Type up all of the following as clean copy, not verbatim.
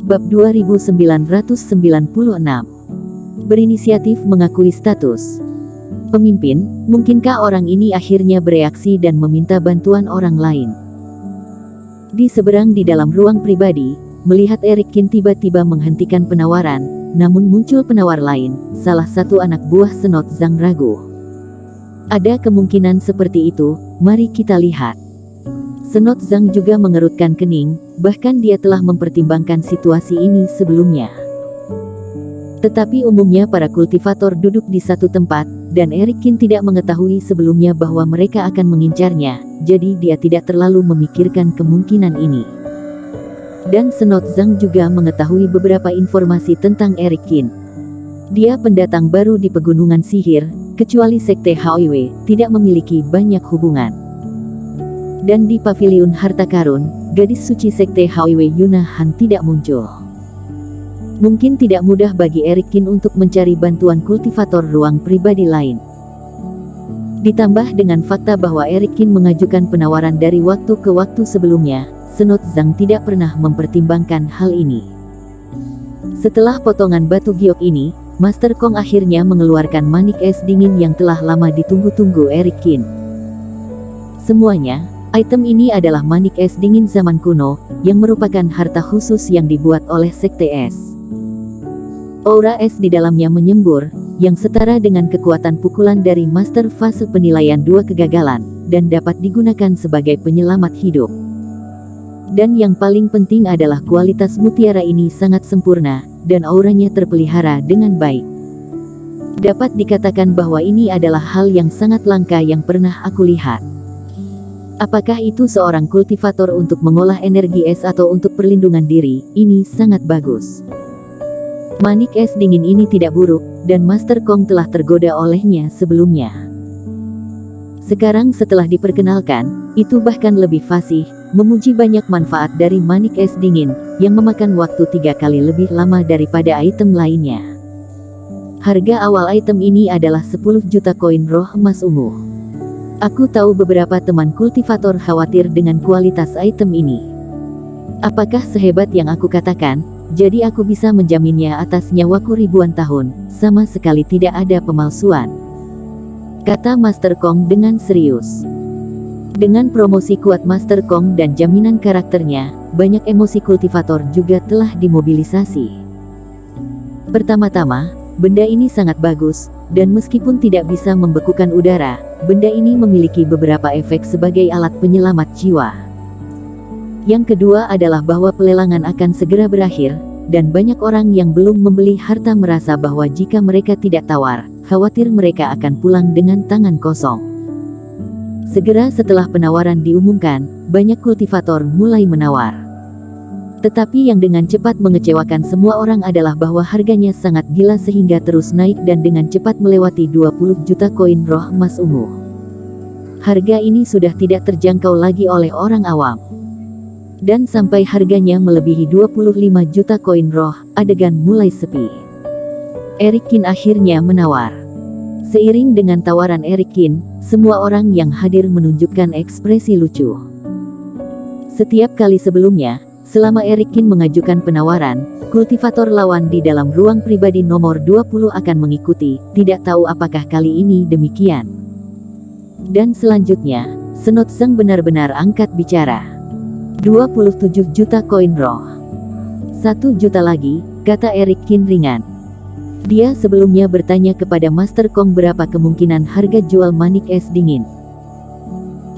Bab 2996. Berinisiatif mengakui status pemimpin. Mungkinkah orang ini akhirnya bereaksi dan meminta bantuan orang lain? Di seberang di dalam ruang pribadi, melihat Eric Kin tiba-tiba menghentikan penawaran, namun muncul penawar lain, salah satu anak buah Senot Zhang ragu. Ada kemungkinan seperti itu, mari kita lihat. Senot Zhang juga mengerutkan kening, bahkan dia telah mempertimbangkan situasi ini sebelumnya. Tetapi umumnya para kultivator duduk di satu tempat, dan Eric Kin tidak mengetahui sebelumnya bahwa mereka akan mengincarnya, jadi dia tidak terlalu memikirkan kemungkinan ini. Dan Senot Zhang juga mengetahui beberapa informasi tentang Eric Kin. Dia pendatang baru di pegunungan sihir, kecuali sekte Hauiwei, tidak memiliki banyak hubungan. Dan di paviliun harta karun, gadis suci sekte Hauiwei Yuna Han tidak muncul. Mungkin tidak mudah bagi Eric Kin untuk mencari bantuan kultivator ruang pribadi lain. Ditambah dengan fakta bahwa Eric Kin mengajukan penawaran dari waktu ke waktu sebelumnya, Senot Zhang tidak pernah mempertimbangkan hal ini. Setelah potongan batu giok ini, Master Kong akhirnya mengeluarkan manik es dingin yang telah lama ditunggu-tunggu Eric Kin. Semuanya, item ini adalah manik es dingin zaman kuno, yang merupakan harta khusus yang dibuat oleh Sekte Es. Aura es di dalamnya menyembur, yang setara dengan kekuatan pukulan dari Master Fase penilaian 2 kegagalan, dan dapat digunakan sebagai penyelamat hidup. Dan yang paling penting adalah kualitas mutiara ini sangat sempurna, dan auranya terpelihara dengan baik. Dapat dikatakan bahwa ini adalah hal yang sangat langka yang pernah aku lihat. Apakah itu seorang kultivator untuk mengolah energi es atau untuk perlindungan diri? Ini sangat bagus. Manik es dingin ini tidak buruk, dan Master Kong telah tergoda olehnya sebelumnya. Sekarang setelah diperkenalkan, itu bahkan lebih fasih, memuji banyak manfaat dari manik es dingin, yang memakan waktu 3 kali lebih lama daripada item lainnya. Harga awal item ini adalah 10 juta koin roh emas ungu. Aku tahu beberapa teman kultivator khawatir dengan kualitas item ini. Apakah sehebat yang aku katakan? Jadi aku bisa menjaminnya atas nyawaku ribuan tahun, sama sekali tidak ada pemalsuan, kata Master Kong dengan serius. Dengan promosi kuat Master Kong dan jaminan karakternya, banyak emosi kultivator juga telah dimobilisasi. Pertama-tama, benda ini sangat bagus, dan meskipun tidak bisa membekukan udara, benda ini memiliki beberapa efek sebagai alat penyelamat jiwa. Yang kedua adalah bahwa pelelangan akan segera berakhir, dan banyak orang yang belum membeli harta merasa bahwa jika mereka tidak tawar, khawatir mereka akan pulang dengan tangan kosong. Segera setelah penawaran diumumkan, banyak kultivator mulai menawar. Tetapi yang dengan cepat mengecewakan semua orang adalah bahwa harganya sangat gila sehingga terus naik dan dengan cepat melewati 20 juta koin roh emas ungu. Harga ini sudah tidak terjangkau lagi oleh orang awam. Dan sampai harganya melebihi 25 juta koin roh, adegan mulai sepi. Eric Kin akhirnya menawar. Seiring dengan tawaran Eric Kin, semua orang yang hadir menunjukkan ekspresi lucu. Setiap kali sebelumnya, selama Eric Kin mengajukan penawaran, kultivator lawan di dalam ruang pribadi nomor 20 akan mengikuti, tidak tahu apakah kali ini demikian. Dan selanjutnya, Senot Zhang benar-benar angkat bicara. 27 juta koin roh. 1 juta lagi, kata Eric Kin ringan. Dia sebelumnya bertanya kepada Master Kong berapa kemungkinan harga jual manik es dingin.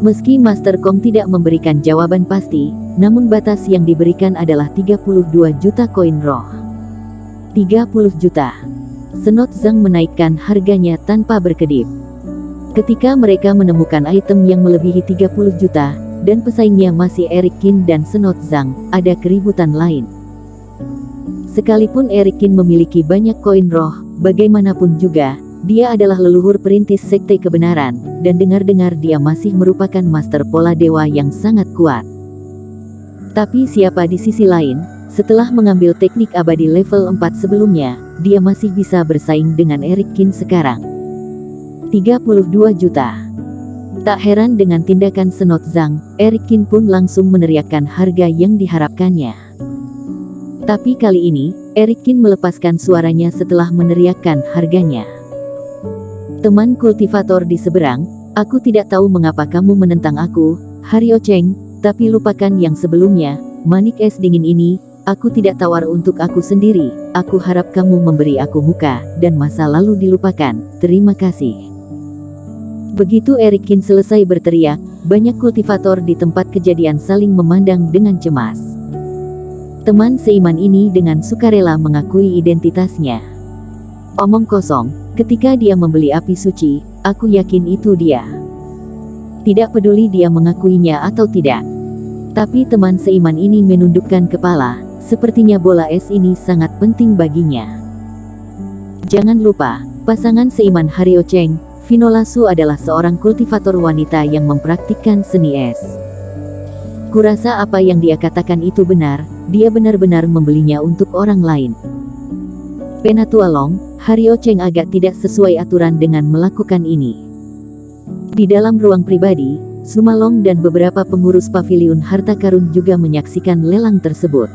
Meski Master Kong tidak memberikan jawaban pasti, namun batas yang diberikan adalah 32 juta koin roh. 30 juta. Senot Zhang menaikkan harganya tanpa berkedip. Ketika mereka menemukan item yang melebihi 30 juta, dan pesaingnya masih Eric Kin dan Senot Zhang, ada keributan lain. Sekalipun Eric Kin memiliki banyak koin roh, bagaimanapun juga, dia adalah leluhur perintis sekte kebenaran, dan dengar-dengar dia masih merupakan master pola dewa yang sangat kuat. Tapi siapa di sisi lain, setelah mengambil teknik abadi level 4 sebelumnya, dia masih bisa bersaing dengan Eric Kin sekarang. 32 juta. Tak heran dengan tindakan Senot Zhang, Eric Kin pun langsung meneriakkan harga yang diharapkannya. Tapi kali ini, Eric Kin melepaskan suaranya setelah meneriakkan harganya. Teman kultivator di seberang, aku tidak tahu mengapa kamu menentang aku, Haryo Cheng, tapi lupakan yang sebelumnya, manik es dingin ini, aku tidak tawar untuk aku sendiri, aku harap kamu memberi aku muka, dan masa lalu dilupakan, terima kasih. Begitu Eric Kin selesai berteriak, banyak kultivator di tempat kejadian saling memandang dengan cemas. Teman seiman ini dengan sukarela mengakui identitasnya. Omong kosong, ketika dia membeli api suci, aku yakin itu dia. Tidak peduli dia mengakuinya atau tidak. Tapi teman seiman ini menundukkan kepala, sepertinya bola es ini sangat penting baginya. Jangan lupa, pasangan seiman Haryo Cheng, Finola Su adalah seorang kultivator wanita yang mempraktikkan seni es. Kurasa apa yang dia katakan itu benar, dia benar-benar membelinya untuk orang lain. Penatua Long, Haryo Cheng agak tidak sesuai aturan dengan melakukan ini. Di dalam ruang pribadi, Sumalong dan beberapa pengurus paviliun harta karun juga menyaksikan lelang tersebut.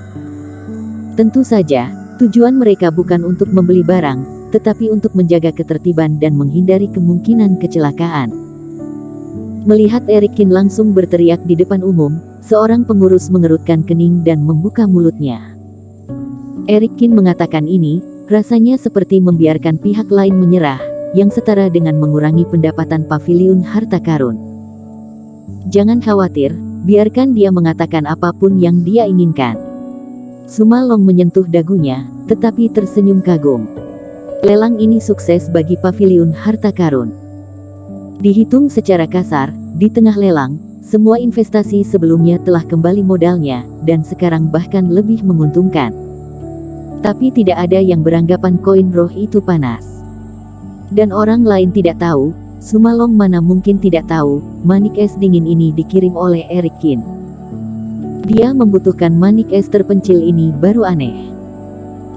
Tentu saja, tujuan mereka bukan untuk membeli barang, tetapi untuk menjaga ketertiban dan menghindari kemungkinan kecelakaan. Melihat Eric Kin langsung berteriak di depan umum, seorang pengurus mengerutkan kening dan membuka mulutnya. Eric Kin mengatakan ini, rasanya seperti membiarkan pihak lain menyerah, yang setara dengan mengurangi pendapatan paviliun harta karun. Jangan khawatir, biarkan dia mengatakan apapun yang dia inginkan. Sumalong menyentuh dagunya, tetapi tersenyum kagum. Lelang ini sukses bagi paviliun harta karun. Dihitung secara kasar, di tengah lelang, semua investasi sebelumnya telah kembali modalnya, dan sekarang bahkan lebih menguntungkan. Tapi tidak ada yang beranggapan koin roh itu panas. Dan orang lain tidak tahu, Sumalong mana mungkin tidak tahu, manik es dingin ini dikirim oleh Eric Kin. Dia membutuhkan manik es terpencil ini baru aneh.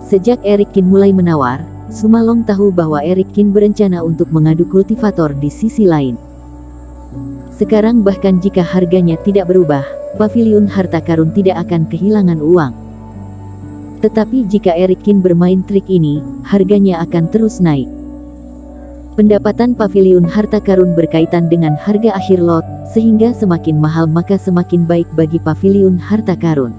Sejak Eric Kin mulai menawar, Sumalong tahu bahwa Eric Kin berencana untuk mengadu kultivator di sisi lain. Sekarang bahkan jika harganya tidak berubah, paviliun harta karun tidak akan kehilangan uang. Tetapi jika Eric Kin bermain trik ini, harganya akan terus naik. Pendapatan paviliun harta karun berkaitan dengan harga akhir lot, sehingga semakin mahal maka semakin baik bagi paviliun harta karun.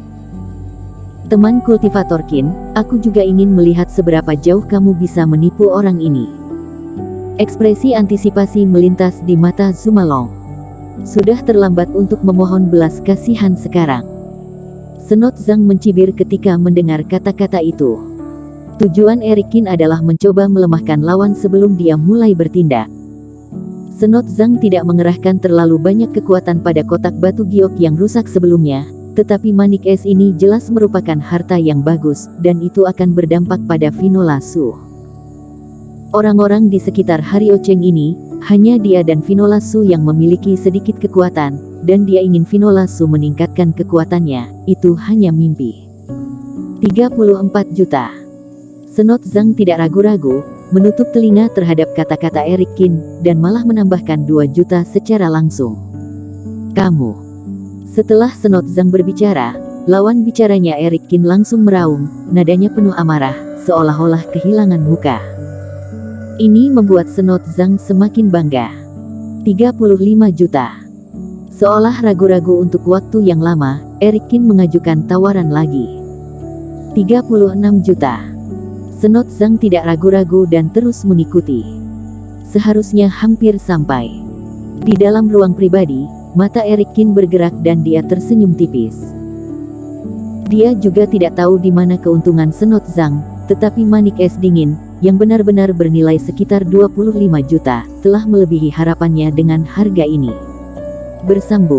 Teman kultivator Kin, aku juga ingin melihat seberapa jauh kamu bisa menipu orang ini. Ekspresi antisipasi melintas di mata Sumalong. Sudah terlambat untuk memohon belas kasihan sekarang. Senot Zhang mencibir ketika mendengar kata-kata itu. Tujuan Eric Kin adalah mencoba melemahkan lawan sebelum dia mulai bertindak. Senot Zhang tidak mengerahkan terlalu banyak kekuatan pada kotak batu giok yang rusak sebelumnya, tetapi manik es ini jelas merupakan harta yang bagus, dan itu akan berdampak pada Finola Su. Orang-orang di sekitar Haryo Cheng ini, hanya dia dan Finola Su yang memiliki sedikit kekuatan, dan dia ingin Finola Su meningkatkan kekuatannya, itu hanya mimpi. 34 juta. Senot Zhang tidak ragu-ragu, menutup telinga terhadap kata-kata Eric Kin, dan malah menambahkan 2 juta secara langsung. Kamu. Setelah Senot Zhang berbicara, lawan bicaranya Eric Kin langsung meraung, nadanya penuh amarah, seolah-olah kehilangan muka. Ini membuat Senot Zhang semakin bangga. 35 juta. Seolah ragu-ragu untuk waktu yang lama, Eric Kin mengajukan tawaran lagi. 36 juta. Senot Zhang tidak ragu-ragu dan terus mengikuti. Seharusnya hampir sampai. Di dalam ruang pribadi, mata Eric Kin bergerak dan dia tersenyum tipis. Dia juga tidak tahu di mana keuntungan Senot Zhang, tetapi manik es dingin, yang benar-benar bernilai sekitar 25 juta, telah melebihi harapannya dengan harga ini. Bersambung.